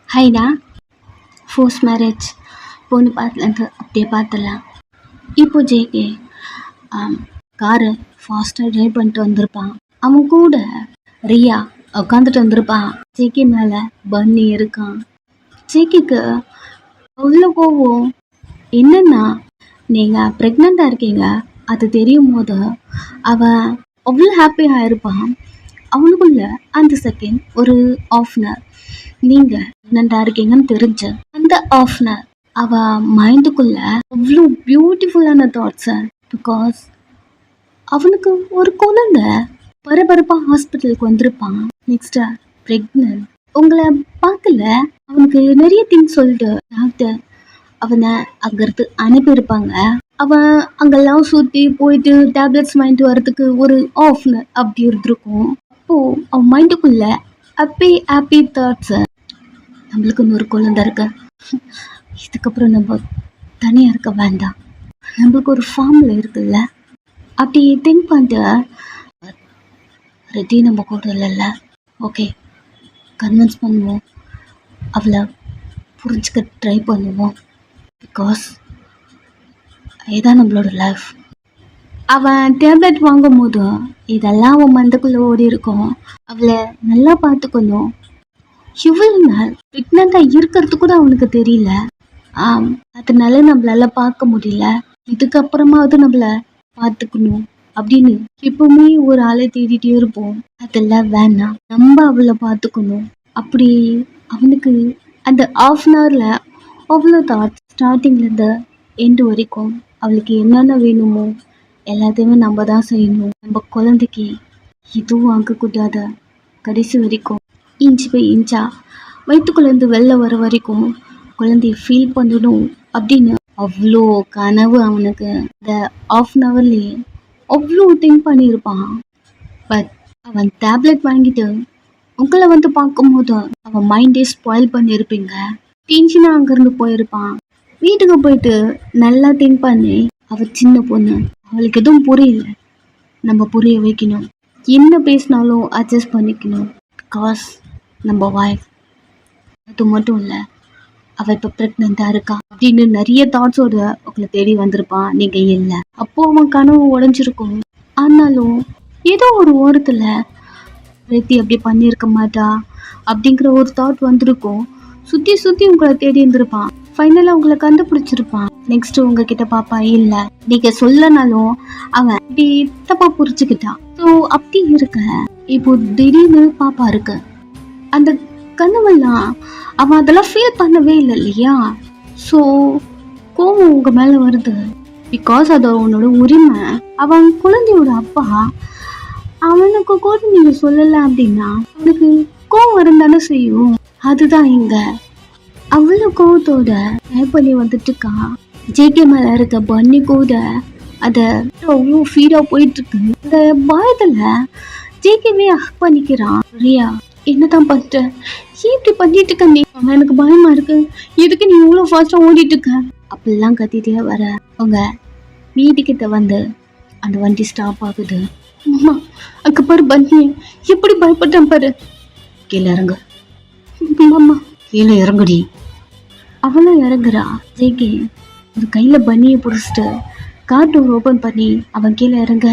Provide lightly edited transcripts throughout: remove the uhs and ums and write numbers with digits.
ஹைடா, force marriage பொண்ணு பார்த்துலேருந்து அப்படியே பார்த்துடலாம். இப்போ ஜேகே காரை ஃபாஸ்ட்டாக ட்ரைவ் பண்ணிட்டு வந்திருப்பான். அவன் கூட ரியா உட்காந்துட்டு வந்திருப்பான். ஜேகே மேலே பன்னி இருக்கான். ஜேகேக்கு அவ்வளோ கோவம். என்னன்னா, நீங்கள் ப்ரெக்னெண்ட்டாக இருக்கீங்க அது தெரியும் போது அவன் அவ்வளோ ஹாப்பியாக இருப்பான். அவனுக்குள்ள அந்த செகண்ட் ஒரு ஆஃப்னர் நீங்கள் ப்ரெக்னெண்ட்டாக இருக்கீங்கன்னு தெரிஞ்சு அந்த ஆஃப்னர் அவள் மைண்டுக்குள்ள அவ்வளோ பியூட்டிஃபுல்லான தாட்ஸை. பிகாஸ் அவனுக்கு ஒரு குழந்தை பரபரப்பாக ஹாஸ்பிட்டலுக்கு வந்திருப்பான். நெக்ஸ்ட்டு ப்ரெக்னென்ட் உங்களை பார்க்கல. அவனுக்கு நிறைய திங்ஸ் சொல்லிட்டு டாக்டர் அவனை அங்கிருந்து அனுப்பியிருப்பாங்க. அவன் அங்கெல்லாம் சுற்றி போயிட்டு டேப்லெட்ஸ் வாங்கிட்டு வர்றதுக்கு ஒரு ஆஃப்னர் அப்படி இருந்திருக்கும். அப்போது அவன் மைண்டுக்குள்ள ஹாப்பி தாட்ஸை. நம்மளுக்கு இன்னொரு குழந்தை இருக்க, இதுக்கப்புறம் நம்ம தனியாக இருக்க வேண்டாம், நம்மளுக்கு ஒரு ஃபார்மில் இருக்குல்ல அப்படி திங்க் பண்ணிட்டு ரெட்டி நம்ம கூட இல்லைல்ல, ஓகே கன்வின்ஸ் பண்ணுவோம், அவளை புரிஞ்சுக்க ட்ரை பண்ணுவோம். பிகாஸ் இதுதான் நம்மளோட லைஃப். அவன் டேப்லெட் வாங்கும் போதும் இதெல்லாம் அவன் மந்தக்குள்ளே ஓடி இருக்கும். அவளை நல்லா பார்த்துக்கணும். இவ்வளவு நாள் ப்ரெக்னெண்ட்டாக இருக்கிறது கூட அவனுக்கு தெரியல. அதனால நம்மளால பார்க்க முடியல. இதுக்கப்புறமாவது நம்மளை பார்த்துக்கணும் அப்படின்னு எப்பவுமே ஒரு ஆளை தேடிட்டே இருப்போம். அதெல்லாம் வேணாம், நம்ம அவளை பார்த்துக்கணும். அப்படி அவனுக்கு அந்த ½ அவ்வளோ தாட். ஸ்டார்டிங்லேருந்து எண்டு வரைக்கும் அவளுக்கு என்னென்ன வேணுமோ எல்லாத்தையுமே நம்ம தான் செய்யணும். நம்ம குழந்தைக்கு எதுவும் ஆகக்கூடாது. கடைசி வரைக்கும் இன்ச்சு பை இன்ச்சா வயிற்றுக்குள்ளேருந்து வெளில வர வரைக்கும் குழந்தைய ஃபீல் பண்ணணும் அப்படின்னு அவ்வளோ கனவு அவனுக்கு. இந்த ½ அவ்வளோ திங்க் பண்ணியிருப்பான். பட் அவன் டேப்லெட் வாங்கிட்டு உங்களை வந்து பார்க்கும்போது அவன் மைண்டே ஸ்பாயில் பண்ணியிருப்பீங்க. டென்ஷனாக அங்கேருந்து போயிருப்பான். வீட்டுக்கு போயிட்டு நல்லா திங்க் பண்ணி அவள் சின்ன பொண்ணு, அவளுக்கு எதுவும் புரியல, நம்ம புரிய வைக்கணும். என்ன பேசினாலும் அட்ஜஸ்ட் பண்ணிக்கணும். பிகாஸ் நம்ம வைஃப். அது மட்டும் இல்லை, அவள் இப்போ ப்ரெக்னெண்ட்டாக இருக்கா அப்படின்னு நிறைய தாட்ஸோட உங்களை தேடி வந்திருப்பான். நீங்கள் இல்லை. அப்போது அவன் கனவு உடஞ்சிருக்கும். ஆனாலும் ஏதோ ஒரு ஓரத்தில் ரெத்தி அப்படி பண்ணியிருக்க மாட்டா அப்படிங்கிற ஒரு தாட் வந்திருக்கும். சுற்றி உங்களை தேடி இருந்திருப்பான். ஃபைனலாக உங்களை கண்டுபிடிச்சிருப்பான். நெக்ஸ்ட் உங்ககிட்ட பாப்பா இல்லை, நீங்கள் சொல்லனாலும் அவன் இப்படி தப்பா புரிச்சுக்கிட்டான். ஸோ அப்படி இருக்க இப்போ திடீர்னு பாப்பா இருக்கு. அந்த கனவெல்லாம் அவன் அதெல்லாம் ஃபீல் பண்ணவே இல்லை இல்லையா? ஸோ கோவம் உங்க மேலே வருது. பிகாஸ் அது அவனோட உரிமை. அவன் குழந்தையோட அப்பா. அவனுக்கு கூட நீங்க சொல்லலை அப்படின்னா அவனுக்கு கோவம் இருந்தானே செய்யும். அதுதான் இங்க அவ்வளோ கோவத்தோட பண்ணி வந்துட்டு இருக்கா. ஜேகே மேல இருக்க பன்னி கூட அத அவ்வளோ ஃபீடா போயிட்டு இருக்கு. அந்த பயத்துல ஜேகேவே ஹக் பண்ணிக்கிறான். ரியா, என்னதான் பண்ணிட்ட, ஏன் இப்படி பண்ணிட்டு இருக்க நீ? எனக்கு பயமா இருக்கு, எதுக்கு நீ இவ்வளோ ஃபாஸ்டா ஓடிட்டு இருக்க அப்படிலாம் கத்திட்டே வர அவங்க வீட்டுக்கிட்ட வந்து அந்த வண்டி ஸ்டாப் ஆகுது. அம்மா, அங்க பாரு பன்னி எப்படி பயப்பட்டான் பாரு. கீழே இறங்கு. அம்மா, கீழே இறங்குடி. அவளும் இறங்குறா. ஜேகே ஒரு கையில பன்னியை பிடிச்சிட்டு கார் டோர் ஓபன் பண்ணி அவன் கீழே இறங்க.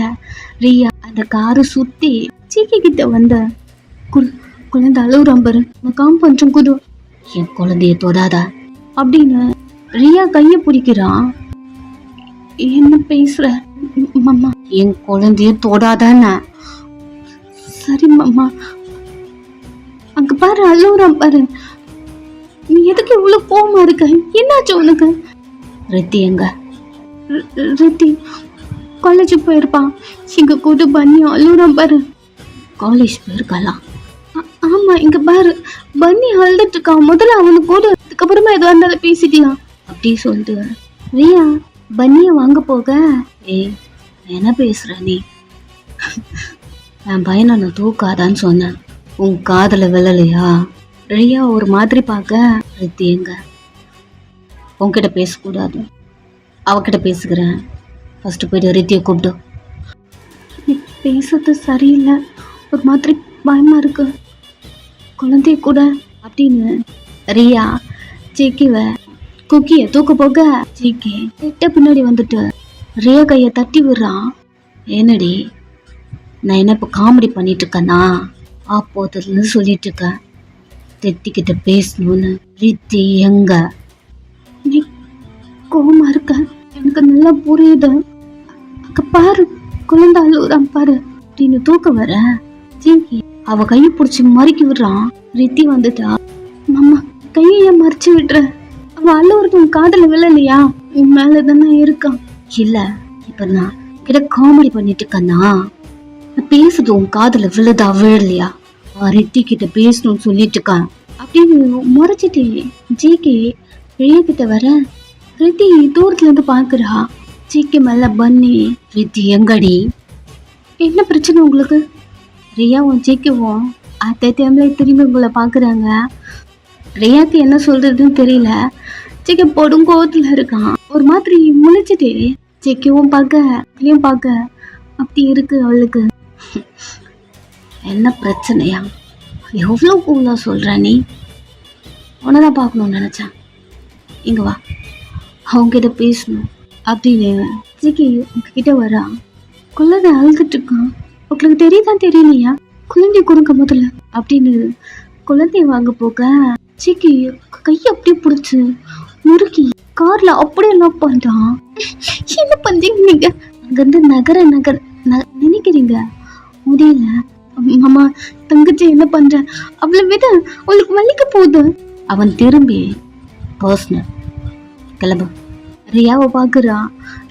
ரியா அந்த காரை சுத்தி ஜேகே கிட்ட வந்த குழந்தை அழுகுறான் பாரு. காம்பவுண்ட் குது, என் குழந்தைய தொடாத அப்படின்னு ரியா கைய பிடிக்கிறான். என்ன பேசுற மாமா? என் குழந்தைய தொடாதான? சரி மாமா. அங்க பாரு அழுகுறான் பாரு. நீ எதுக்கு இவ்வளவு கோவமா இருக்க? என்னாச்சு உனக்கு? ரெத்தி எங்க? ரெத்தி காலேஜ் போயிருப்பான். இங்க கூட பன்னி அழுகுறான் பாரு. காலேஜ் போயிருக்கலாம்? ஆமா, இங்க பாரு பன்னி அழுதுட்டு இருக்கான். முதல்ல அவனுக்கு கூட, அதுக்கப்புறமா எதுவாக இருந்தாலும் பேசிக்கலாம் அப்படி சொல்லிட்டு ரியா பன்னிய வாங்க போக. என்ன பேசுற நீ? என் பையனை நான் தூக்காதான்னு சொன்னேன். உன் காதல விழலையா? ரியா ஒரு மாதிரி பார்க்க. ரித்தி எங்க? உன்கிட்ட பேசக்கூடாது, அவகிட்ட பேசுகிறேன். ஃபர்ஸ்ட் போயிட்டு ரித்தியை கூப்பிடு. பேசுறது சரியில்லை, ஒரு மாதிரி பயமா இருக்கு, குழந்தைய கூட அப்படின்னு ரியா ஜேக்கிவ குக்கிய தூக்க போக ஜேக்கி கிட்ட பின்னாடி வந்துட்டு ரியா கைய தட்டி விடுறான். என்னடி நான் என்ன இப்போ காமெடி பண்ணிட்டு இருக்கேன்னா அப்போதுல சொல்லிட்டு இருக்கேன். ரித்திக்கிட்ட பேசணும்னு. ரித்தி எங்க? நீ கோவமா இருக்க, எனக்கு நல்லா புரியுது. அங்க பாரு குழந்தை அழுகுறான் பாரு அப்படின்னு தூக்க வர ஜிங்கி அவ கையை பிடிச்சி மறுக்கி விடுறான். ரித்தி வந்துட்டா. மாமா கைய மறைச்சு விடுற, அவ அழுவுறது உன் காதல விழலையா? உன் மேலதானே இருக்கான். இல்ல இப்ப நான் கிட்ட காமெடி பண்ணிட்டு இருக்கேன்னா நான் பேசுது உன் காதல விழுதா விழலையா? ரித்தி கிட்ட பேசணும்னு சொல்லிட்டு இருக்கான் அப்படின்னு முறைச்சிட்டு ஜிகே ரியா கிட்ட வர ரித்தி தூரத்துல இருந்து பாக்குறா. ஜிகே மேல பண்ணி ரித்தி எங்கடி? என்ன பிரச்சனை உங்களுக்கு? ரியாவும் ஜிகேவும் அதே டைம்ல திரும்பி உங்களை பாக்குறாங்க. ரியாக்கு என்ன சொல்றதுன்னு தெரியல. ஜிகே பொடுங்கோத்துல இருக்கான். ஒரு மாதிரி முழிச்சிட்டு ஜிகேவும் பார்க்க அப்படி இருக்கு அவளுக்கு. என்ன பிரச்சனையா? எவ்வளோ கூலா சொல்ற நீ? உன்னதான் பார்க்கணும்னு நினைச்சேன். இங்க வா, அவங்ககிட்ட பேசணும் அப்படின்னு ஜிகே உங்ககிட்ட வரா. குழந்தை அழுதுட்டு இருக்கான். உங்களுக்கு தெரியலையா? குழந்தை கொடுங்க முதல்ல அப்படின்னு குழந்தைய வாங்க போக ஜிகே கையை அப்படியே பிடிச்சு முறுக்கி கார்ல அப்படியே லாக் பண்றான். என்ன பண்றீங்க நீங்க? அங்கிருந்து நகர நினைக்கிறீங்க, முடியல. மாமா தங்கச்சி என்ன பண்ற? அவளை விட அவளுக்கு வலிக்க போகுது. அவன் திரும்பி பர்சனல் கிளம்பு. ரியாவை பாக்குறா.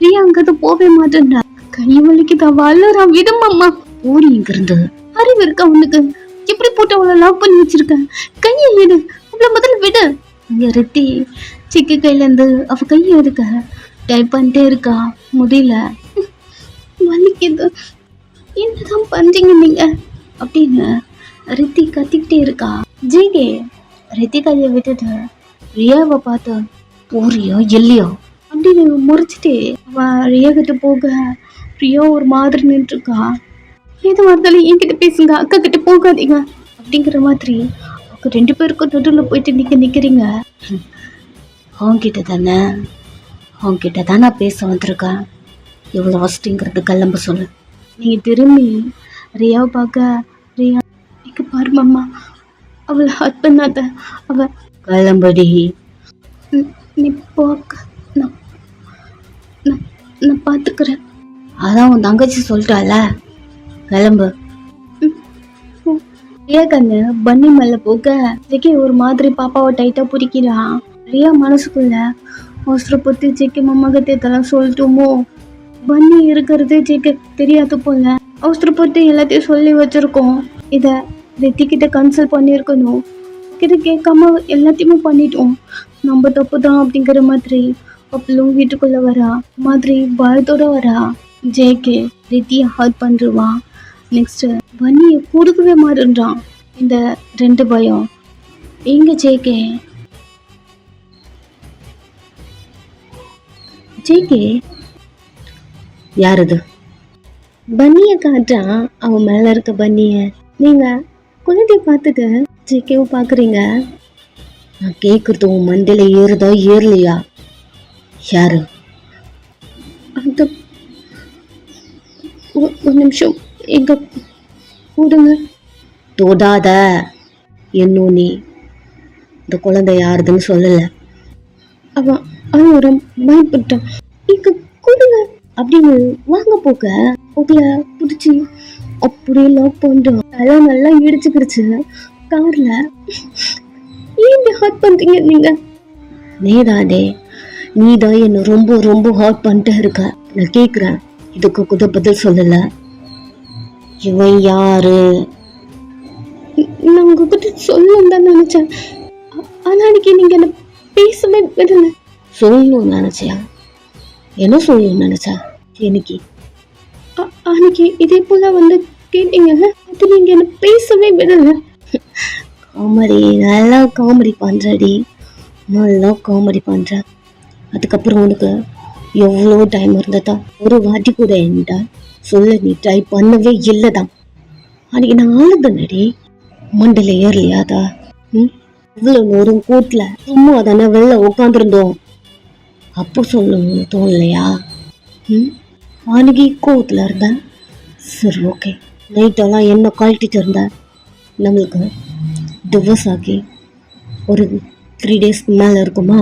ரியா அங்கிருந்து போவே மாட்டேன்றா. கை வலிக்குதா வளரா. விடுமாம்மா, ஓடி இங்கிருந்து. அறிவு இருக்கா அவனுக்கு? எப்படி போட்டு அவளை லாக் பண்ணி வச்சிருக்க? கையை விடு, அவளை முதல்ல விடு. இங்க ரித்தி சிக்கு கையில இருந்து அவ கையை எடுக்க டைப் பண்ணிட்டே இருக்கா. முடியல, வலிக்குது, என்னதான் பண்றீங்க நீங்க அப்படின்னு ரித்தி கத்திக்கிட்டே இருக்கா. ஜிகே ரித்தி கையை விட்டுட்டு ரியாவை பார்த்து போறியோ இல்லையோ அப்படின்னு முறைச்சிட்டு அவ ரியா கிட்ட போக ரியா ஒரு மாதிரி நின்று இருக்கா. எது வந்தாலும் என்கிட்ட பேசுங்க, அக்கா கிட்ட போகாதீங்க அப்படிங்கிற மாதிரி அவங்க 2 பேருக்கும் நடுவில் போயிட்டு நிக்கிறீங்க. அவங்கிட்ட தானே நான் பேச வந்திருக்கேன். எவ்வளோ அவஸ்திங்கிறது கிளம்ப சொல்லு. நீங்க திரும்பி ரியாவை பார்க்க ரியா இங்க பாரு மாமா, அவளை ஹர்ட் பண்ணாத. அவ கிளம்படி. நீ போக்க, நான் பார்த்துக்கிறேன். அதான் உன் தங்கச்சி சொல்லிட்டால, கிளம்பு. ரியா கண்ணு பன்னி மேல போக ஜெக்கி ஒரு மாதிரி பாப்பாவை டைட்டா பிடிக்கிறான். ரியா மனசுக்குள்ள அவசரப்பட்டு ஜெக்கி மாமா கிட்ட இதெல்லாம் சொல்லிட்டோமோ, பன்னி இருக்கிறது ஜெக்கு தெரியாது போல, அவசரப்பட்டு எல்லாத்தையும் சொல்லி வச்சிருக்கோம். இத ரித்தி கிட்ட கன்சல்ட் பண்ணியிருக்கணும், கிட்ட கேட்காம எல்லாத்தையுமே பண்ணிட்டோம். நம்ம தப்பு தான் அப்படிங்கிற மாதிரி அப்பளும் வீட்டுக்குள்ள வரா. மாதிரி பயத்தோட வரா. ஜேகே ரித்தியை ஹர்ட் பண்ணிருவான். நெக்ஸ்ட் பன்னியை கொடுக்கவே மாறுன்றான். இந்த 2 பயம் எங்க ஜேகே யாருது? பன்னியை காட்டுறான். அவன் மேல இருக்க பன்னிய. நீங்க குழந்தைய பார்த்துட்டு ஜேகேவை பாக்குறீங்க. நான் கேட்கறது உன் மண்டையில ஏறுதா ஏறலையா? யாரு? அந்த ஒரு நிமிஷம் எங்க கூடுங்க. தொடாத. இன்னும் நீ இந்த குழந்தை யாருதுன்னு சொல்லல. அவன் ஒரு பயப்பட்டான். எங்க கூடுங்க அப்படின்னு வாங்க போக உங்களை பிடிச்சி அப்படியே லாக் பண்றான். அதெல்லாம் நல்லா இடிச்சுக்கிடுச்சு கார்ல. ஏன் ஹர்ட் பண்றீங்க நீங்க? நீதான் என்ன ரொம்ப ரொம்ப ஹர்ட் பண்ணிட்டே இருக்க. நான் கேக்குறேன், இதுக்கு கூட பதில் சொல்லல. இவன் யாரு? நான் உங்ககிட்ட சொல்லணும் தான் நினைச்சேன். ஆனா அன்னைக்கு நீங்க என்ன பேசவே விடல. சொல்லணும்னு நினைச்சியா? என்ன சொல்லணும்னு நினைச்சா? இன்னைக்கு அன்னைக்கு இதே போல வந்து கேட்டீங்கல்ல, அது நீங்க என்ன பேசவே விடல. காமெடி, நல்லா காமெடி பண்றடி, நல்லா காமெடி பண்ற. அதுக்கப்புறம் உனக்கு எவ்வளோ டைம் இருந்ததா ஒரு வாட்டி கூட என்கிட்ட சொல்ல நீ ட்ரை பண்ணவே இல்லைதான். அன்னைக்கு நான் ஆளுதனடி மண்டல ஏறலையாதா? இவ்வளவு நேரம் கூட்டுல சும்மா தானே வெளில உட்காந்துருந்தோம். அப்போ சொல்லணும் தோணலையா? அன்னைக்கு கோவத்துல இருந்தேன். சரி ஓகே, நைட்டெல்லாம் என்ன கழட்டிட்டு இருந்தேன். நம்மளுக்கு டிவோர்ஸ் ஆகி ஒரு 3 டேஸ்க்கு மேலே இருக்குமா?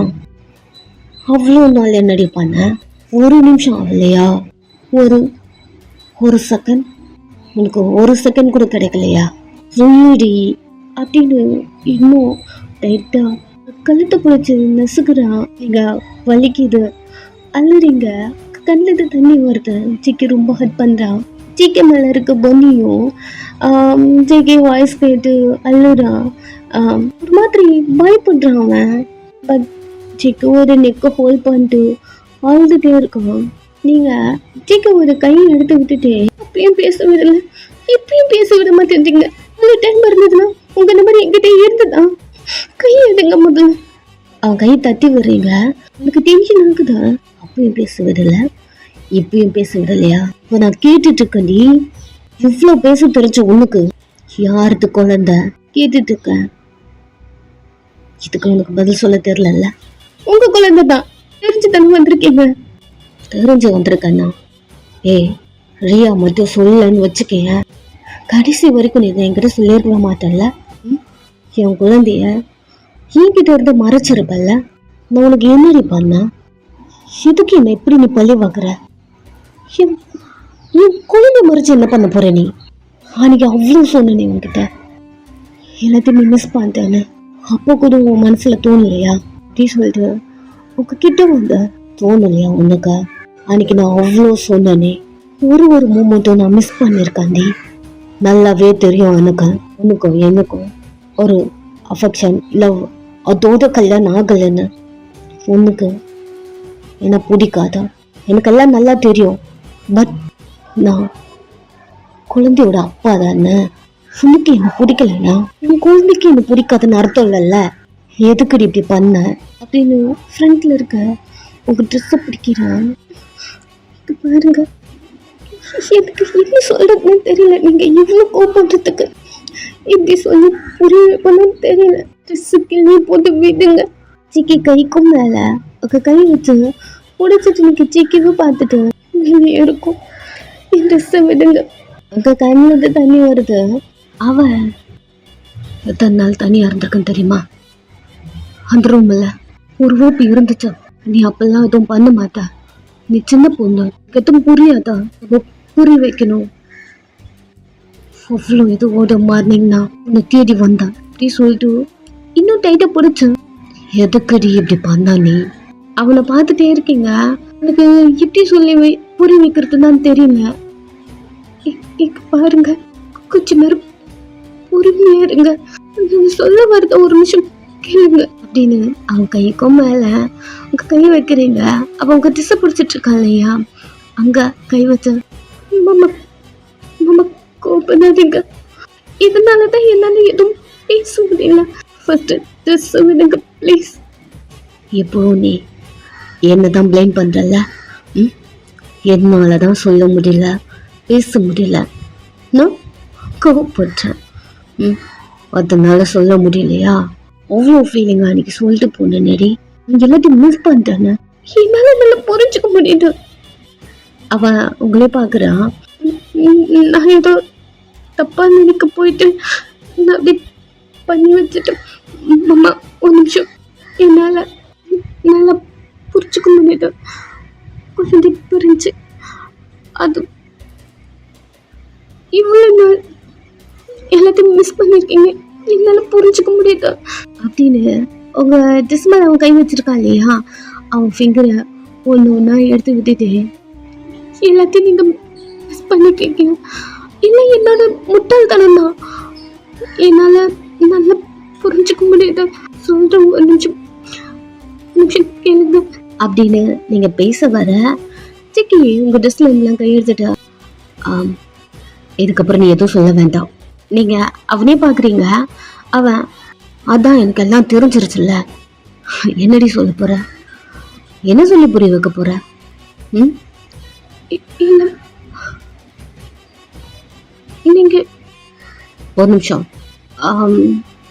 அவ்வளோ நாள் என்னடி பண்ண? ஒரு நிமிஷம் ஆகலையா? ஒரு ஒரு செகண்ட், உனக்கு ஒரு செகண்ட் கூட கிடைக்கலையா? சொல்லுடி அப்படின்னு இன்னும் டைட்டா கழுத்தை பிடிச்சி நசுக்குறா. நீங்க வலிக்குது, அழுறீங்க, கண்ணுக்கு தண்ணி வருது. சிக்கி ரொம்ப ஹட் பண்றான். ஜிகே மேல இருக்க பொன்னியும் ஜிகே வாய்ஸ் கேட்டு அழுறான். ஒரு மாதிரி பயப்படுறான் அவன். பட் ஜிக்கு ஒரு நெக்கை ஹோல்ட் பண்ணிட்டு அழுதுட்டே இருக்கான். நீங்க ஜிக்கு ஒரு கையை எடுத்து விட்டுட்டே அப்பயும் பேச விடல, இப்பயும் பேச விட மாட்டேன்றீங்க. ஒரு டைம் இருந்ததுன்னா உங்க நம்பர் என்கிட்ட இருந்துதான். கையை எடுங்க முதல்ல. அவன் கையை தட்டி விடுறீங்க, உனக்கு டென்ஷன் ஆகுதா? அப்பயும் பேச விடல, இப்பயும் பேச விடலையா? இப்போ நான் கேட்டுட்டு இருக்கேன். இவ்வளோ பேச தெரிஞ்ச உனக்கு யாருக்கு குழந்தை கேட்டுட்டு இருக்கேன். இதுக்கு உனக்கு பதில் சொல்ல தெரியல. உங்க குழந்தை தான் தெரிஞ்சு தானே வந்திருக்கீங்க. தெரிஞ்சு வந்திருக்கேன்னா ரியா மட்டும் சொல்லன்னு வச்சுக்கேன். கடைசி வரைக்கும் நீ என்கிட்ட சொல்லிருக்க மாட்டேன்ல. என் குழந்தைய என்கிட்ட இருந்து மறைச்சிருப்பல்ல. நான் உனக்கு என்னடி பண்ண? இதுக்கு என்ன எப்படி நீ பழி வாக்குற? என் குழந்தை மறைச்சு என்ன பண்ண போற நீ? அன்னைக்கு அவ்வளோ சொன்னேன் உன்கிட்ட, எல்லாத்தையுமே மிஸ் பண்ணிட்டேன்னு. அப்போ கூட உன் மனசுல தோணலையா? அப்படி சொல்லிட்டு உங்ககிட்ட வந்த தோணலையா உனக்கு? அன்னைக்கு நான் அவ்வளோ சொன்னேனே, ஒரு மூமெண்ட்டும் நான் மிஸ் பண்ணியிருக்காண்டி. நல்லாவே தெரியும் எனக்கு, உனக்கும் எனக்கும் ஒரு அஃபெக்ஷன், லவ் அதோட கல்யாணம் ஆகலைன்னு. உனக்கு என்ன பிடிக்காதா? எனக்கெல்லாம் நல்லா தெரியும். பட் நான் குழந்தையோட அப்பா தானே. உனக்கு என்ன பிடிக்கலன்னா என் குழந்தைக்கு என்ன பிடிக்காதுன்னு அர்த்தம் இல்லைல்ல. எதுக்குடி இப்படி பண்ண அப்படின்னு ஃப்ரண்ட்ல இருக்க உங்க ட்ரெஸ்ஸை பிடிக்கிறான். பாருங்க, எனக்கு என்ன சொல்றதுன்னு தெரியல. நீங்க இவ்வளவு கோபப்படுறதுக்கு இப்படி சொல்லி புரிய வைக்கணும்னு தெரியல. ட்ரெஸ்ஸு கிளி போட்டு விடுங்க. சிக்கி கைக்கும் மேல கை வச்சு உடைச்சிட்டு நீங்க சிக்கிவும் பார்த்துட்டு இருக்கும். என் ட்ரெஸ்ஸை விடுங்க. அங்க கண்ணிலிருந்து தண்ணி வருது. அவன் எத்தனை நாள் தனியா இருந்திருக்குன்னு தெரியுமா? அந்த ரூம்ல ஒரு ஓப்பி இருந்துச்சு. நீ அப்பெல்லாம் எதுவும் பண்ண மாட்டா. நீ சின்ன பொண்ணு, எதுவும் புரியாதா? புரிய வைக்கணும். அவ்வளோ எதுவோட மார்னிங்னா உன்னை தேடி வந்தான். அப்படி சொல்லிட்டு இன்னும் டைட்டா பிடிச்சேன். எதுக்குடி இப்படி பண்ணா நீ? அவனை பார்த்துட்டே இருக்கீங்க. எனக்கு எப்படி சொல்லி புரிய வைக்கிறதுதான் தெரியல. பாருங்க, கொஞ்ச நேரம் பொறுமையா இருங்க. சொல்ல வரத ஒரு நிமிஷம் கேளுங்க அப்படின்னு அவன் கைக்கும் மேல உங்க கை வைக்கிறீங்க. அவன் உங்க திசை பிடிச்சிட்டு இருக்கான் இல்லையா, அங்க கை வச்ச. மாமா மாமா கோபப்படாதீங்க. இதனாலதான் என்னால எதுவும் பேச முடியல. ஃபர்ஸ்ட் திசை விடுங்க ப்ளீஸ். இப்போ நீ என்னதான் பிளேம் பண்றல? என்னாலதான் சொல்ல முடியல, பேச முடியல, நான் கோவப்படுறேன். அதனால சொல்ல முடியலையா? அவ்வளோ ஃபீலிங் அன்னைக்கு சொல்லிட்டு போனேன். எல்லாத்தையும் மிஸ் பண்ணிட்டேன்னு என்னால நல்லா புரிஞ்சுக்க முடியுது. அவன் உங்களே பாக்குறான். நான் ஏதோ தப்பா நினைக்க போயிட்டு நான் அப்படி பண்ணி வச்சுட்டு. மாமா ஒரு நிமிஷம், என்னால நல்லா புரிஞ்சுக்க முடியுது. குழந்தை புரிஞ்சு அது இவ்வளவு நாள் எல்லாத்தையும் மிஸ் பண்ணிருக்கீங்க, என்னால புரிஞ்சுக்க முடியுது அப்படின்னு உங்க ட்ரெஸ் மேல அவன் கை வச்சிருக்கான் இல்லையா, அவன் ஃபிங்கரை ஒன்று ஒன்றா எடுத்து விட்டுட்டு எல்லாத்தையும் நீங்க மிஸ் பண்ணிருக்கீங்க. இல்லை என்னோட முட்டாள்தனம் தான், என்னால நல்லா புரிஞ்சுக்க முடியுது. சொல்ற ஒரு நிமிஷம் கேளுங்க அப்படின்னு நீங்க பேச வர சிக்கி உங்க ட்ரெஸ்ல எல்லாம் கையெடுத்துட்டு இதுக்கப்புறம் நீ எதுவும் சொல்ல வேண்டாம். நீங்க அவனே பாக்குறீங்க. அவன் அதான் எனக்கு எல்லாம் தெரிஞ்சிருச்சுல்ல, என்னடி சொல்ல போற? என்ன சொல்லி புரிய வைக்க போற? நீங்க ஒரு நிமிஷம்,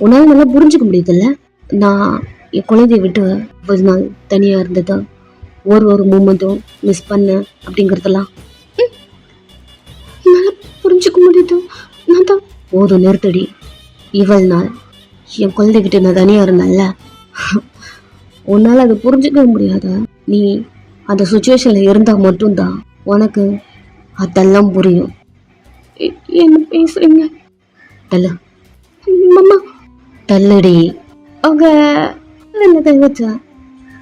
உன்னால நல்லா புரிஞ்சுக்க முடியுதுல்ல? நான் என் குழந்தைய விட்டு ஒரு நாள் தனியாக இருந்தது, ஒரு மூமெண்ட்டும் மிஸ் பண்ணேன் அப்படிங்கிறதெல்லாம் என்னால் புரிஞ்சுக்க முடியுது. நான் தான் போதும் நிறுத்தடி. இவள் நாள் என் குழந்தை விட்டு நான் தனியாக இருந்தேன்ல, உன்னால் அதை புரிஞ்சுக்க முடியாத. நீ அந்த சுச்சுவேஷனில் இருந்தால் மட்டும்தான் உனக்கு அதெல்லாம் புரியும். என்ன பேசுறீங்க? தள்ளு மாமா, தள்ளுடி. அவங்க கை வச்சா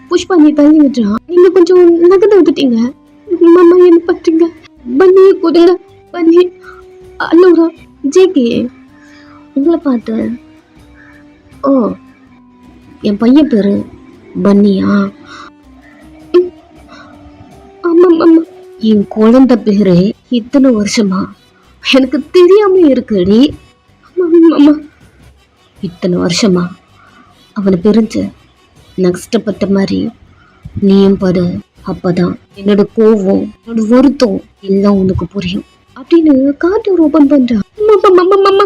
புஷ்பா நீ தள்ளி விட்டுறா. நீங்க கொஞ்சம் நகர்ந்து விட்டுட்டீங்க. மாமா என்ன பண்றீங்க? பன்னியை கொடுங்க. பன்னி அல்லூரா ஜேகே உங்களை பார்த்து. ஓ, என் பையன் பேரு பன்னியா? ஆமா மாமா, என் குழந்தை பேரு இத்தனை வருஷமா எனக்கு தெரியாம இருக்குடி. மாமா, இத்தனை வருஷமா அவனை பிரிஞ்சு நான் கஷ்டப்பட்ட மாதிரி நீயும் படு. அப்பதான் என்னோட கோவம், என்னோட வருத்தம் எல்லாம் உனக்கு புரியும் அப்படின்னு கார்ட்டூர் ஓபன் பண்றான். மாமா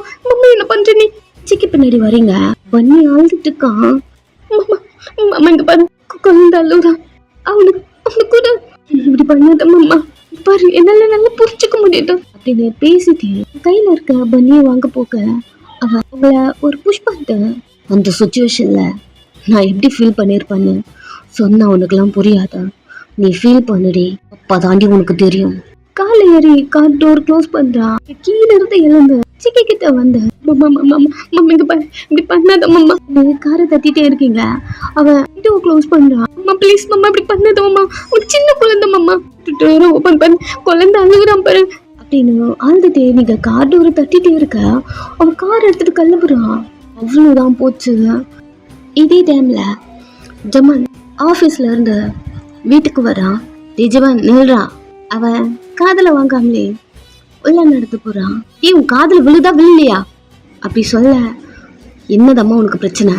என்ன பண்ற நீ? சிக்கி பின்னாடி வரீங்க. பண்ணி ஆழ்ந்துட்டு இருக்கான். மாமா இங்க பாரு, குழந்தை அழுகுறான். அவனுக்கு கூட இப்படி பண்ணாத மாமா, பாரு என்னால நல்லா புரிஞ்சுக்க முடியுது அப்படின்னு பேசிட்டு கையில இருக்க பன்னியை வாங்க போக அவங்கள ஒரு புஷ் பண்ணிட்டேன். அந்த சுச்சுவேஷன்ல நான் எப்படி ஃபீல் பண்ணியிருப்பேன்னு சொன்னா உனக்குலாம் புரியாதா? நீ ஃபீல் பண்ணுடி, அப்பதாண்டி உனக்கு தெரியும். காலை ஏறி கார் டோர் க்ளோஸ் பண்றா. கீழே இருந்து எழுந்து சிக்கி கிட்ட வந்த. மாமா இங்க பாரு, இப்படி பண்ணாத மாமா. நீங்க காரை தட்டிட்டே இருக்கீங்க. அவன் டோர் க்ளோஸ் பண்றான். மாமா ப்ளீஸ் மாமா, இப்படி பண்ணாத மாமா, ஒரு சின்ன குழந்தை மாமா, டோரை ஓபன் பண்ண, குழந்தை அழுகுறான் பாரு அப்படின்னு ஆழ்ந்துட்டே நீங்க கார் டோரை தட்டிட்டே இருக்க. அவன் கார் எடுத்துட்டு கிளம்புறான். அவ்வளவுதான் போச்சு. இதே டைம்ல ஜமன் ஆபீஸ்ல இருந்து வீட்டுக்கு வரான். ஜமன் நில்றான். அவன் காதல வாங்காமலே உள்ள நடந்து போறான். உன் காதல விழுதா விழலையா அப்படி சொல்ல, என்னதம்மா உனக்கு பிரச்சனை?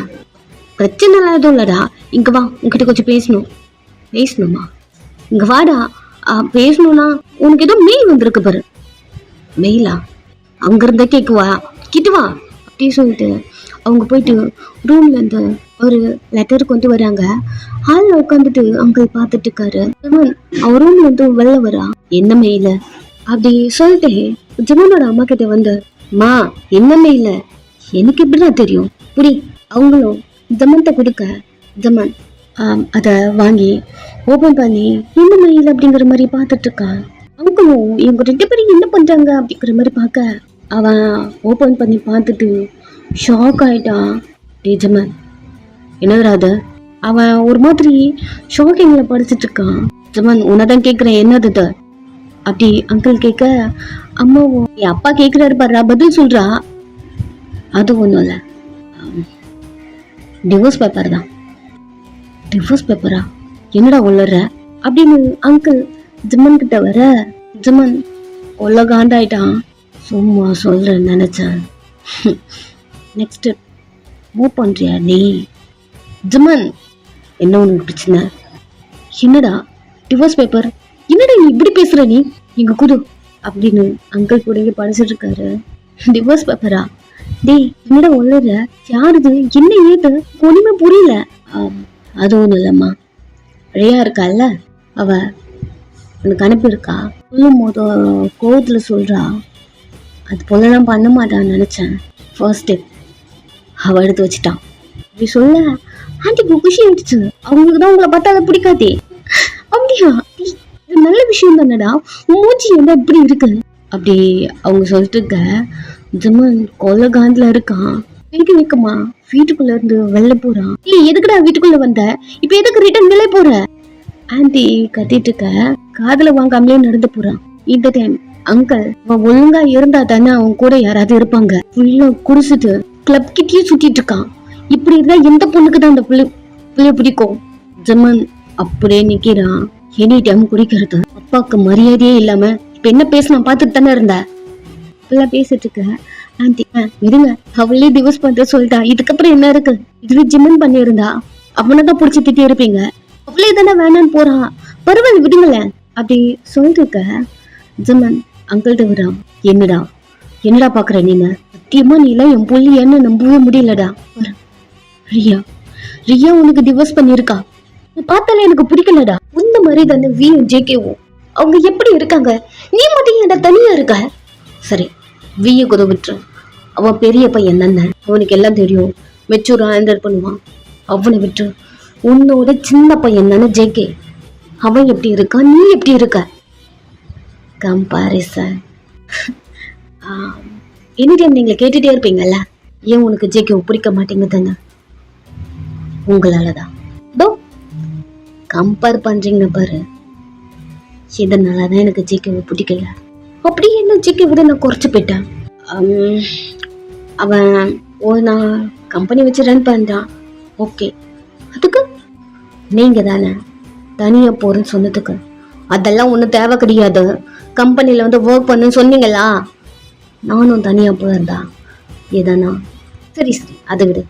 பிரச்சனை எதுவும் இல்லடா, இங்க வா, உன்கிட்ட கொஞ்சம் பேசணுமா? இங்க வாடா. பேசணும்னா உனக்கு ஏதோ மெயில் வந்திருக்கு பாரு. மெயிலா? அங்க இருந்த கேக்குவா, கிட்டு வா அப்படின்னு சொல்லிட்டு அவங்க போயிட்டு ரூம்ல இருந்து ஒரு லெட்டர் கொண்டு வராங்க. ஹாலில் உட்காந்துட்டு அங்கிள் பார்த்துட்டு இருக்காரு. அவர் ரூம்ல இருந்து வெளில வரா. என்ன மெயில அப்படி சொல்லிட்டு ஜமனோட அம்மா கிட்ட வந்து, மா என்ன மெயில? எனக்கு இப்படிதான் தெரியும் புடி. அவங்களும் ஜமன்கிட்ட கொடுக்க ஜமன் அத வாங்கி ஓபன் பண்ணி என்ன மெயில் அப்படிங்கிற மாதிரி பார்த்துட்டு இருக்கா. அவங்களும் இவங்க 2 பேரும் என்ன பண்றாங்க அப்படிங்கிற மாதிரி பார்க்க அவன் ஓபன் பண்ணி பார்த்துட்டு ஷாக் ஆயிட்டான். ஜமன் என்னதுடா அது? அவன் ஒரு மாதிரி ஷாக்கிங்ல படிச்சுட்டு இருக்கான். ஜமன் உன்னதான் கேக்குறேன், என்னது அப்படி அங்கிள் கேட்க, அம்மாவும் என் அப்பா கேக்குறாரு பாரு, பதில் சொல்றா. அது ஒண்ணும் இல்ல, டிவோர்ஸ் பேப்பர் தான். டிவோர்ஸ் பேப்பரா? என்னடா உள்ளற அப்படின்னு அங்கிள் ஜமன் கிட்ட வர, ஜமன் உள்ள காண்டாயிட்டான். சும்மா சொல்றேன் நினைச்சேன். நெக்ஸ்ட் மூவ் பண்றியா நீ? ஜமன் என்ன உனக்கு பிரச்சனை? என்னடா டிவோர்ஸ் பேப்பர்? என்னடா நீ இப்படி பேசுற? நீ இங்க குடு அப்படின்னு அங்கிள் கூட படிச்சுட்டு இருக்காரு. டிவோர்ஸ் பேப்பரா? டேய் என்னடா உள்ளற? யாருது? என்ன ஏது? ஒண்ணுமே புரியல. அது ஒண்ணும் இல்லம்மா, ரியா இருக்கால, அவ எனக்கு அனுப்பியிருக்கா. சொல்லும் போது கோவத்துல சொல்றா. அது போலலாம் பண்ண மாட்டான்னு நினைச்சேன். ஃபர்ஸ்ட் ஸ்டெப் அவ எடுத்து வச்சுட்டான் அப்படி சொல்ல ஆண்டிக்கு குஷி ஆயிடுச்சு. அவங்களுக்கு தான் உங்களை பார்த்தா அதை பிடிக்காதே. அப்படியா? இது நல்ல விஷயம் தானடா, மூச்சு என்ன இப்படி இருக்கு அப்படி அவங்க சொல்லிட்டு இருக்க. ஜமன் கொலை காந்தில இருக்கான். வைக்கமா வீட்டுக்குள்ள இருந்து வெளில போறான். இல்ல எதுக்குடா வீட்டுக்குள்ள வந்த? இப்ப எதுக்கு ரிட்டர்ன் வெளில போற? ஆண்டி கத்திட்டு இருக்க. காதல வாங்காமலே நடந்து போறான். இந்த டைம் அங்கிள் அவன் ஒழுங்கா இருந்தா தானே அவன் கூட யாராவது இருப்பாங்க. ஃபுல்லா குடிச்சிட்டு கிளப் கிட்டயே சுத்திட்டு இருக்கான். இப்படி இருந்தா எந்த பொண்ணுக்கு தான் அந்த பிள்ளைய பிடிக்கும்? ஜமன் அப்படியே நிக்கிறான். எனி டைம் குடிக்கிறது. அப்பாவுக்கு மரியாதையே இல்லாம இப்ப என்ன பேச நான் பார்த்துட்டு தானே இருந்த. இப்பெல்லாம் பேசிட்டு இருக்க. ஆண்டி விடுங்க, அவளே டிவோர்ஸ் பண்ற சொல்லிட்டா, இதுக்கப்புறம் என்ன இருக்கு? இதுவே ஜிம்மன் பண்ணியிருந்தா அவனதான் புடிச்சு திட்டி இருப்பீங்க. அவளே தானே வேணான்னு போறா, பரவாயில்ல விடுங்களேன் அப்படி சொல்லிட்டு இருக்க. ஜமன் அங்கிள்கிட்ட விடான். என்னடா பாக்குற? நீங்க சத்தியமா நீ எல்லாம் என் புள்ளி என்ன நம்பவே முடியலடா. ரியா ரியா உனக்கு டிவோர்ஸ் பண்ணிருக்கா. பார்த்தாலே எனக்கு பிடிக்கலடா. இந்த மாதிரி தானே வியும் ஜேகேவும். அவங்க எப்படி இருக்காங்க, நீ மட்டும் ஏன்டா தனியா இருக்க? சரி, விய கூட விட்டுரு. அவன் பெரிய பையன் தானே, அவனுக்கு எல்லாம் தெரியும், மெச்சூரா ஹேண்டில் பண்ணுவான். அவனை விட்டு உன்னோட சின்ன பையன் தானே ஜேகே, அவன் எப்படி இருக்கான், நீ எப்படி இருக்க? கம்பாரிசன். எனி டைம் நீங்க கேட்டுட்டே இருப்பீங்கல்ல, ஏன் உனக்கு ஜேகே பிடிக்க மாட்டேங்குதுன்னு? உங்களாலதான். கம்பேர் பண்றீங்க பாரு, இதனாலதான் எனக்கு ஜேகேவை பிடிக்கல. அப்படி என்ன ஜேகே விட நான் குறைச்சு போயிட்டேன். அவன் நான் கம்பெனி வச்சு ரன் பண்றான், ஓகே. அதுக்கு நீங்க தானே தனியா போறேன்னு சொன்னதுக்கு அதெல்லாம் ஒன்றும் தேவை கிடையாது, கம்பெனியில் வந்து ஒர்க் பண்ணுன்னு சொன்னீங்களா? நானும் தனியா போயிருந்தா ஏதானா? சரி சரி, அதை விடுங்க.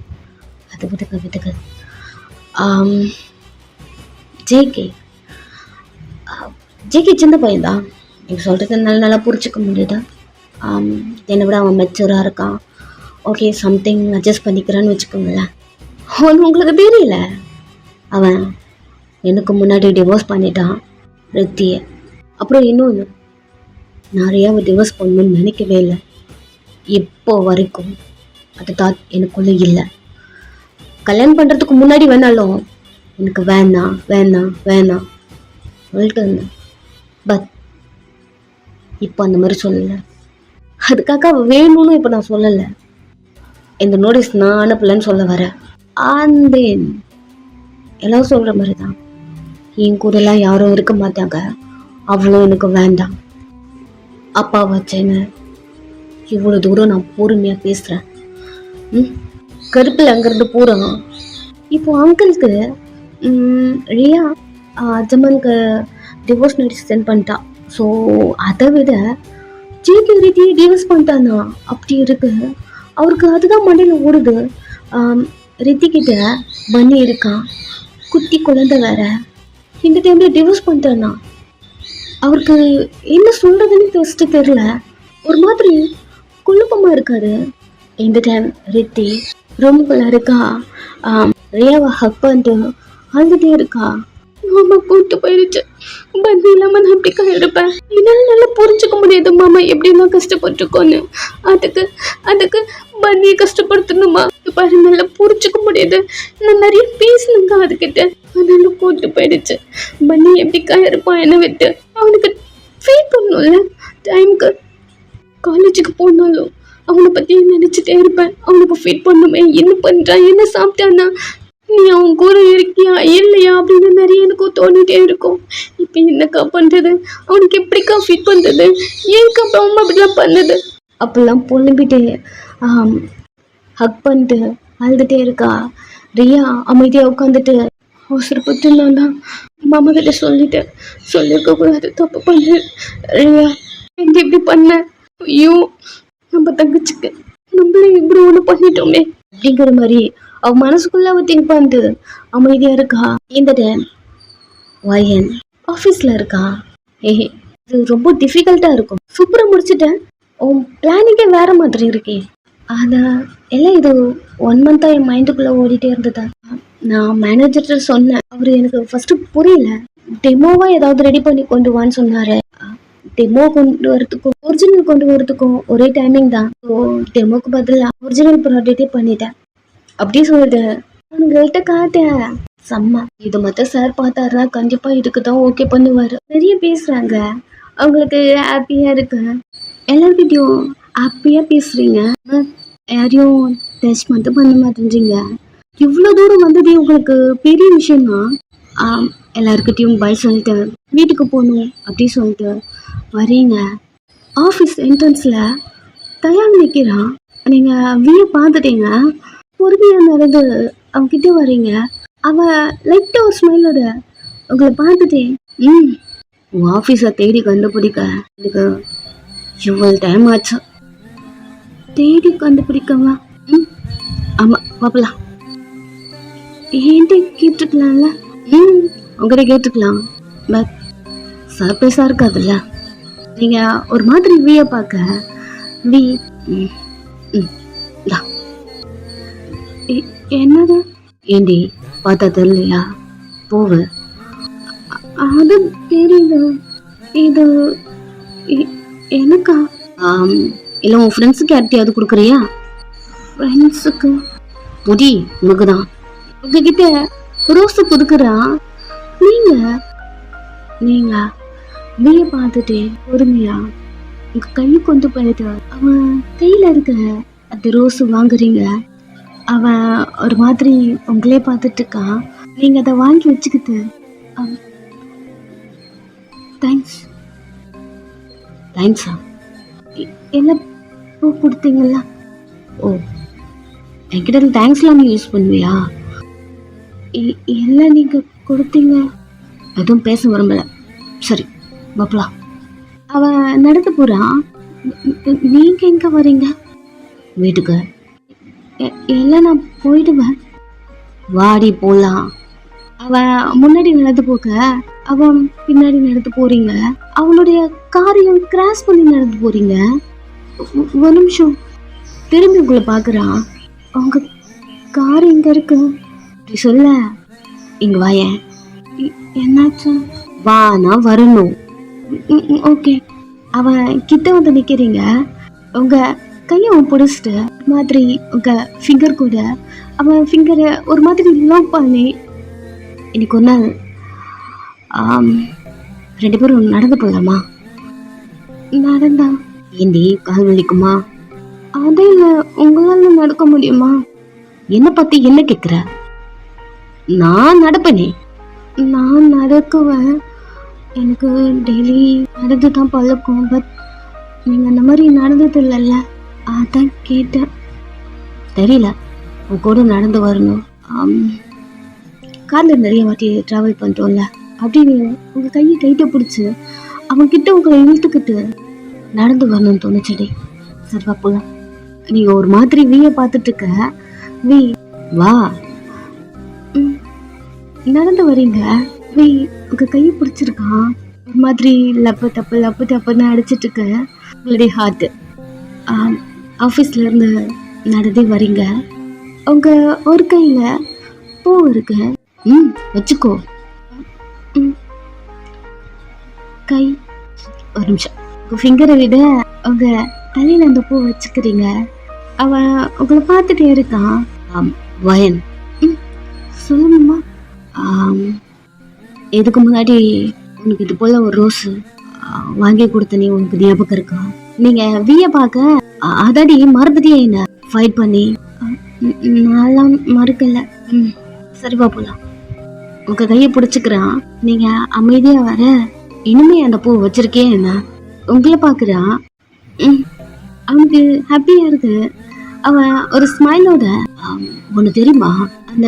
ஜேகே சின்ன பையன்தான், நீங்கள் சொல்கிறது நல்லா புரிஞ்சிக்க முடியுது. என்னை விட அவன் மெச்சூராக இருக்கான், ஓகே, சம்திங் அட்ஜஸ்ட் பண்ணிக்கிறான்னு வச்சுக்கோங்களேன். அவன் உங்களுக்கு தெரியல, அவன் எனக்கு முன்னாடி டிவோர்ஸ் பண்ணிட்டான் ரித்தியை. அப்புறம் இன்னொன்று, நிறையா டிவோர்ஸ் பண்ணணும்னு நினைக்கவே இல்லை இப்போ வரைக்கும். அது தாட் எனக்குள்ளே இல்லை. கல்யாணம் பண்ணுறதுக்கு முன்னாடி வேணாலும் எனக்கு வேணாம் சொல்லிட்டு இருந்தேன். பட் இப்போ அந்த மாதிரி சொல்லலை. அதுக்காக அவள் வேணும்னு இப்போ நான் சொல்லலை. இந்த நோட்டீஸ் நான் அனுப்பலன்னு சொல்ல வரேன். ஆந்தேன் எல்லாம் சொல்கிற மாதிரி தான், என் கூடலாம் யாரும் இருக்க மாட்டாங்க, அவ்வளோ எனக்கு வேண்டாம். அப்பா வச்சேன்னு இவ்வளோ தூரம் நான் பொறுமையாக பேசுகிறேன். கருப்பில் அங்கேருந்து போகிறோம். இப்போ அங்கிளுக்கு ரியா ஜமனுக்கு டிவோர்ஸ் நோட்டீஸ் சென்ட் பண்ணிட்டான். ஸோ அதை விட ஜேகே ரித்தியை டிவோர்ஸ் பண்ணிட்டானா அப்படி இருக்கு. அவருக்கு அதுதான் மண்டையில் ஓடுது. ரித்திக்கிட்ட பன்னி இருக்கான், குட்டி குழந்தை வேற. இந்த டைமில் டிவோர்ஸ் பண்ணிட்டானா அவருக்கு என்ன சொல்கிறதுன்னு ஃபஸ்ட்டு தெரில. ஒரு மாதிரி குழப்பமாக இருக்காது. இந்த டைம் ரித்தி ரூமுக்குள்ளே இருக்கா, ரியாவை ஹக் பண்ணிட்டு அழுதுகிட்டே இருக்கா. மாமா கூப்பிட்டு போயிடுச்சு, பன்னி இல்லாமல் நான் எப்படிக்கா இருப்பேன்? என்னால் நல்லா புரிஞ்சுக்க முடியாது மாமா எப்படிலாம் கஷ்டப்பட்டுருக்கோன்னு. அதுக்கு பன்னியை கஷ்டப்படுத்தணுமா? பாரு, நல்லா புரிஞ்சுக்க முடியாது. நான் நிறைய பேசணுங்க அதுக்கிட்ட, அதனால கூப்பிட்டு போயிடுச்சு. பன்னி எப்படிக்கா இருப்பான் என்னை விட்டு? அவனுக்கு ஃபீல் பண்ணணும்ல டைமுக்கு. காலேஜுக்கு போனாலும் அவனை பற்றி நினச்சிட்டே இருப்பேன். அவனுக்கு ஃபீட் பண்ணுமே, என்ன பண்ணுறான், என்ன சாப்பிட்டான்னா, நீ அவன் கூட இருக்கியா இல்லையா அப்படின்னு நிறைய எனக்கும் தோணிகிட்டே இருக்கும். இப்போ என்னக்கா பண்ணுறது, அவனுக்கு எப்படிக்கா ஃபீட் பண்ணுறது, ஏன்க்கா அப்புறம் அப்படிலாம் பண்ணுது? அப்பெல்லாம் புலம்பிட்டு ஹக் பண்ணிட்டு அழுதுகிட்டே இருக்கா. ரியா அமைதியாக உட்காந்துட்டு அவசரப்பட்டு நான் மாமா கிட்ட சொல்லியிருக்கக்கூடாது, தப்பு பண்ணு ரியா, எங்க இப்படி பண்ண, ஐயோ நம்ம தங்கச்சிக்கு நம்மளே இப்படி ஒன்று பண்ணிட்டோமே அப்படிங்கிற மாதிரி அவ மனசுக்குள்ள அவ திங்க் பண்ணிட்டு அமைதியா இருக்கா. இந்த டைம் வயன் ஆஃபீஸ்ல இருக்கா. இது ரொம்ப டிஃபிகல்ட்டா இருக்கும். சூப்பரா முடிச்சுட்டேன், உன் பிளானிங்கே வேற மாதிரி இருக்கே. அதான் எல்லாம் இது 1 month என் மைண்டுக்குள்ள ஓடிட்டே இருந்ததா. நான் மேனேஜர்கிட்ட சொன்னேன், அவரு எனக்கு ஃபர்ஸ்ட் புரியல. டெமோவா ஏதாவது ரெடி பண்ணி கொண்டு வான்னு சொன்னாரு. டெமோ கொண்டு வரதுக்கும் ஒரிஜினல் கொண்டு வரதுக்கும் ஒரே டைமிங் தான். ஸோ டெமோக்கு பதிலாக ஒரிஜினல் ப்ராடக்டே பண்ணிட்டேன். அப்படி சொல்லிட்டு உங்கள்கிட்ட காட்டேன். செம்ம, இது மட்டும் சார் பார்த்தாருன்னா கண்டிப்பா இதுக்கு தான் ஓகே பண்ணுவாரு. நிறைய பேசுறாங்க, அவங்களுக்கு ஹாப்பியா இருக்கு. எல்லார்கிட்டையும் ஹாப்பியா பேசுறீங்க, யாரையும் டச் மட்டும் பண்ண மாட்டேன்றீங்க. இவ்வளோ தூரம் வந்ததே உங்களுக்கு பெரிய விஷயம்தான். எல்லாருக்கிட்டையும் பாய் சொல்லிட்டு வீட்டுக்கு போகணும் அப்படி சொல்லிட்டு வரீங்க. ஆஃபீஸ் என்ட்ரன்ஸில் தயார் நிற்கிறான். நீங்கள் வியூ பார்த்துட்டீங்க, பொறுமையாக நடந்து அவன்கிட்ட வரீங்க. அவன் லைட்டாக ஒரு ஸ்மைலோட உங்களை பார்த்துட்டேன். உன் ஆஃபீஸை தேடி கண்டுபிடிக்க எனக்கு இவ்வளோ டைம் ஆச்சு. தேடி கண்டுபிடிக்கவா? ஆமாம், பார்க்கலாம். ஏன்ட்டு கேட்டுக்கலாம்ல? உங்கள்கிட்ட கேட்டுக்கலாம், பட் சர்ப்ரைஸாக இருக்காதுல்ல. நீங்கள் ஒரு மாதிரி வியை பார்க்க வி என்னது ஏண்டி பார்த்தா தெரியலையா? போவு. அது தெரியுது. இது எனக்கா? இல்லை உன் ஃப்ரெண்ட்ஸுக்கு யார்கிட்டயாவது கொடுக்குறியா? ஃப்ரெண்ட்ஸுக்கு புடி உனக்கு தான். உங்ககிட்ட ரோஸு கொடுக்குறா. நீங்க நீங்க வீய பார்த்துட்டு பொறுமையா உங்க கையை கொண்டு போயிட்டு அவன் கையில இருக்க அந்த ரோஸு வாங்குறீங்க. அவன் ஒரு மாதிரி உங்களே பார்த்துட்டு இருக்கான். நீங்க அதை வாங்கி வச்சுக்கிட்டு தேங்க்ஸ். தேங்க்ஸா? என்ன பூ கொடுத்தீங்களா? ஓ, என்கிட்ட தேங்க்ஸ்லாம் நீ யூஸ் பண்ணுவியா? எல்லாம் நீங்க கொடுத்தீங்க. எதுவும் பேச விரும்பல. சரி பார்க்கலாம். அவன் நடந்து போறான். நீங்க எங்க வரீங்க? வீட்டுக்கு. எல்லாம் நான் போயிடுவேன். வாடி போலாம். அவன் முன்னாடி நடந்து போக அவன் பின்னாடி நடந்து போறீங்க. அவனுடைய காரையும் கிராஸ் பண்ணி நடந்து போறீங்க. ஒரு நிமிஷம் திரும்பி உங்களை பாக்குறான். அவங்க கார் இங்க இருக்கு. சொல்ல இங்க வாயேன். என்னாச்சு? வா, நான் வரணும். ஓகே. அவன் கிட்ட வந்து நிக்கிறீங்க. உங்க கையை பிடிச்சிட்டு மாதிரி உங்க ஃபிங்கர் கூட அவன் ஃபிங்கரை ஒரு மாதிரி லாக் பண்ணி இன்னைக்கு ஒரு நாள் 2 பேரும் நடந்து போகலாமா? நடந்தா ஏண்டி கால் வலிக்குமா? அதே இல்லை, உங்களால நடக்க முடியுமா? என்னை பத்தி என்ன கேட்குற? நான் நடப்பேனே. நான் நடக்குவேன். எனக்கு டெய்லி நடந்து தான் பழக்கம். பட் நீங்கள் அந்த மாதிரி நடந்தது இல்லைல்ல, அதான் கேட்டேன். தெரியல, உன் கூட நடந்து வரணும். காரில் நிறைய வாட்டி ட்ராவல் பண்ணிட்டோம்ல, அப்படின்னு உங்கள் கையை டைட்டை பிடிச்சி அவன்கிட்ட உங்களை இழுத்துக்கிட்டு நடந்து வரணும்னு தோணுச்சடி. சரிவா போலாம். நீங்கள் ஒரு மாதிரி வீயை பார்த்துட்டு இருக்க. வீ வா. நடந்து வரீங்க. வீ உங்க கையை பிடிச்சிருக்கான். ஒரு மாதிரி லப்பு தப்புன்னு அடிச்சிட்டு இருக்க. உங்களுடைய ஹார்ட். ஆஃபீஸ்ல இருந்து நடந்தே வரீங்க. உங்க ஒரு கையில பூ இருக்கு. வச்சுக்கோ. கை ஒரு நிமிஷம். உங்க ஃபிங்கரை விட உங்க தலையில அந்த பூ வச்சுக்கிறீங்க. அவன் உங்களை பார்த்துட்டே இருக்கான். வயன் சொல்லுமா? இதுக்கு முன்னாடி உனக்கு இது போல ஒரு ரோஸ் வாங்கி கொடுத்த நீ உனக்கு ஞாபகம் இருக்கா? நீங்க வீய பார்க்க அதாடி மறந்துட்டே என்ன ஃபைட் பண்ணி. நான்லாம் மறுக்கல. சரிவா போலாம். உங்க கையை பிடிச்சிக்கிறான். நீங்க அமைதியா வர இனிமே அந்த பூ வச்சிருக்கே என்ன உங்களை பாக்குறான். அவனுக்கு ஹாப்பியா இருக்கு. அவன் ஒரு ஸ்மைலோட ஒன்று தெரியுமா, அந்த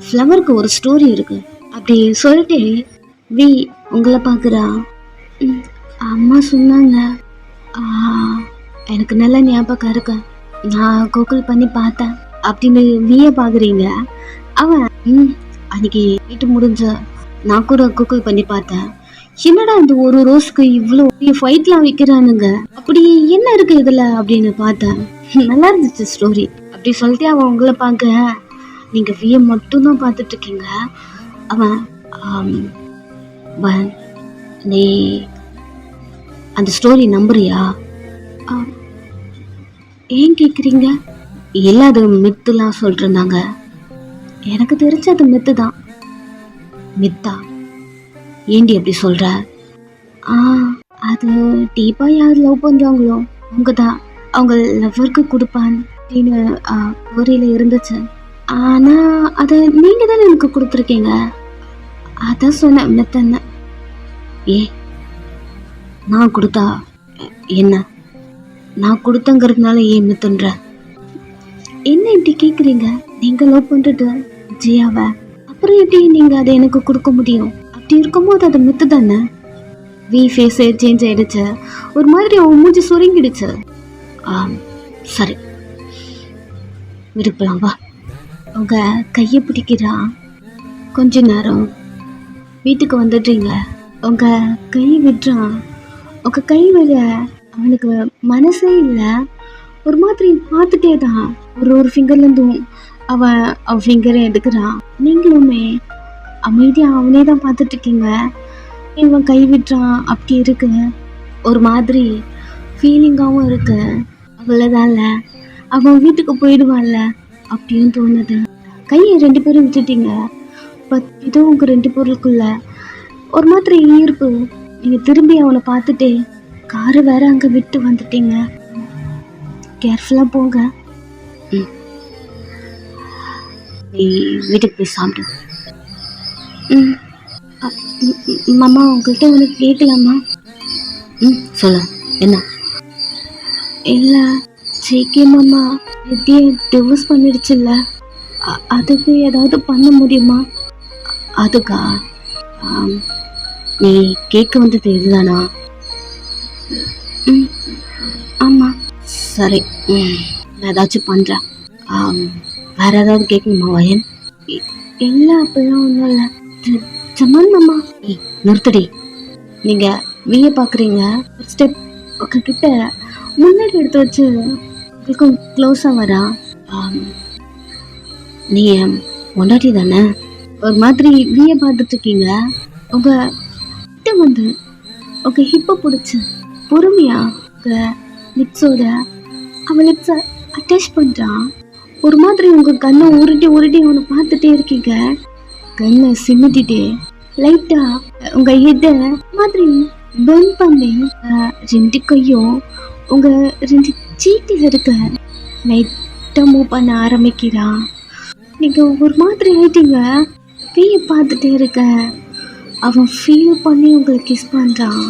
ஃப்ளவருக்கு ஒரு ஸ்டோரி இருக்கு அப்படி சொல்லிட்டு வி உங்களை பார்க்குறா. அம்மா சொன்னாங்க. எனக்கு நல்ல ஞாபகம் இருக்கு. நான் கூகுள் பண்ணி பார்த்தேன் அப்படின்னு விய பார்க்குறீங்க. அவன் அன்னைக்கு வீட்டு முடிஞ்ச நான் கூட கூகுள் பண்ணி பார்த்தேன். என்னடா இந்த ஒரு ரோஸ்க்கு இவ்வளோ ஃபைட்லாம் வைக்கிறானுங்க, அப்படி என்ன இருக்கு இதுல அப்படின்னு பார்த்தேன். நல்லா இருந்துச்சு ஸ்டோரி அப்படி சொல்லிட்டு அவன் உங்களை பார்க்க நீங்க விய மட்டும்தான் பார்த்துட்டு இருக்கீங்க. அவன் நீ அந்த ஸ்டோரி நம்புறியா? ஏன் கேக்குறீங்க? எல்லாம் அது மித்துலாம் சொல்லிட்டு இருந்தாங்க. எனக்கு தெரிஞ்ச அது மித்து தான். மித்தா? ஏண்டி அப்படி சொல்ற? அது டீப்பா யார் லவ் பண்றாங்களோ அவங்க தான் அவங்க லவ்வருக்கு கொடுப்பான் அப்படின்னு ஸ்டோரியில இருந்துச்சு. ஆனா அத நீங்க தானே எனக்கு கொடுத்துருக்கீங்க. அதான் சொன்ன மித்தன்னு. நான் கொடுத்தா என்ன? நான் கொடுத்தங்கிறதுனால ஏன் மித்துன்ற? என்ன இப்படி கேக்குறீங்க? நீங்க லவ் பண்றது ஜியாவ, அப்புறம் எப்படி நீங்க அதை எனக்கு கொடுக்க முடியும்? அப்படி இருக்கும்போது அது மித்து தானே. வி ஃபேஸ் சேஞ்ச் ஆயிடுச்சு. ஒரு மாதிரி அவன் மூஞ்சி சுருங்கிடுச்சு. சரி விருப்பலாம் வா. உங்க கையை பிடிக்கிறா. கொஞ்ச நேரம் வீட்டுக்கு வந்துடுறீங்க. உங்க கை விட்டுறான். உங்க கை விட அவனுக்கு மனசே இல்லை. ஒரு மாதிரி பார்த்துட்டே தான் ஒரு ஃபிங்கர்லேருந்தும் அவன் ஃபிங்கரை எடுக்கிறான். நீங்களுமே அமைதியாக அவனே தான் பார்த்துட்டு இருக்கீங்க. இவன் கை விட்டுறான். அப்படி இருக்கு, ஒரு மாதிரி ஃபீலிங்காகவும் இருக்கு. அவ்வளோதான்ல, அவன் வீட்டுக்கு போயிடுவான்ல அப்படின்னு தோணுது. கையை 2 பேரும் விட்டுட்டீங்க. பட் இதோ உங்கள் 2 பேருக்குள்ள ஒரு மாதிரி ஈர்ப்பு. நீங்கள் திரும்பி அவனை பார்த்துட்டே காரை வேற அங்கே விட்டு வந்துட்டீங்க. கேர்ஃபுல்லாக போங்க. நீ வீட்டுக்கு போய் சாப்பிடு. மாமா, உங்கள்கிட்ட உனக்கு கேட்கலாமா? சொல்லு, என்ன? இல்லை, ஜேகே மாமா எப்படியே டிவோர்ஸ் பண்ணிடுச்சுல்ல, அதுக்கு ஏதாவது பண்ண முடியுமா? அதுக்கா? நீ கேட்க வந்தது இதுதானா? ஆமாம். சரி, நான் ஏதாச்சும் பண்ணுறேன். வேற ஏதாவது கேட்கணுமா வயன்? இல்லை, அப்படிலாம் ஒன்றும் இல்லை. ஜமான் மாமா, நிறுத்தடி. நீங்கள் வீயை பார்க்குறீங்க, ஒரு ஸ்டெப் உங்ககிட்ட முன்னாடி எடுத்து வச்சு உங்களுக்கும் க்ளோஸாக வரா. நீ பொண்டாட்டி தானே? ஒரு மாதிரி வீயை பார்த்துட்டு இருக்கீங்க. உங்கள் கிட்ட வந்து உங்கள் ஹிப்பை பிடிச்சி பொறுமையா உங்கள் லிப்ஸோட அவன் லிப்ஸை அட்டாச் பண்ணுறான். ஒரு மாதிரி உங்கள் கண்ணை உருட்டி உருட்டி அவனை பார்த்துட்டே இருக்கீங்க. கண்ணை சிமிட்டிட்டே லைட்டாக உங்கள் ஹெட்டை மாதிரி பெண்ட் பண்ணி 2 கையும் உங்கள் 2 சீட்டில் இருக்க லைட்டாக மூவ் பண்ண ஆரம்பிக்கிறான். நீங்கள் ஒரு மாதிரி ஆயிட்டீங்க. வீயை பார்த்துட்டே இருக்க அவன் ஃபீல் பண்ணி உங்களை கிஸ் பண்ணுறான்.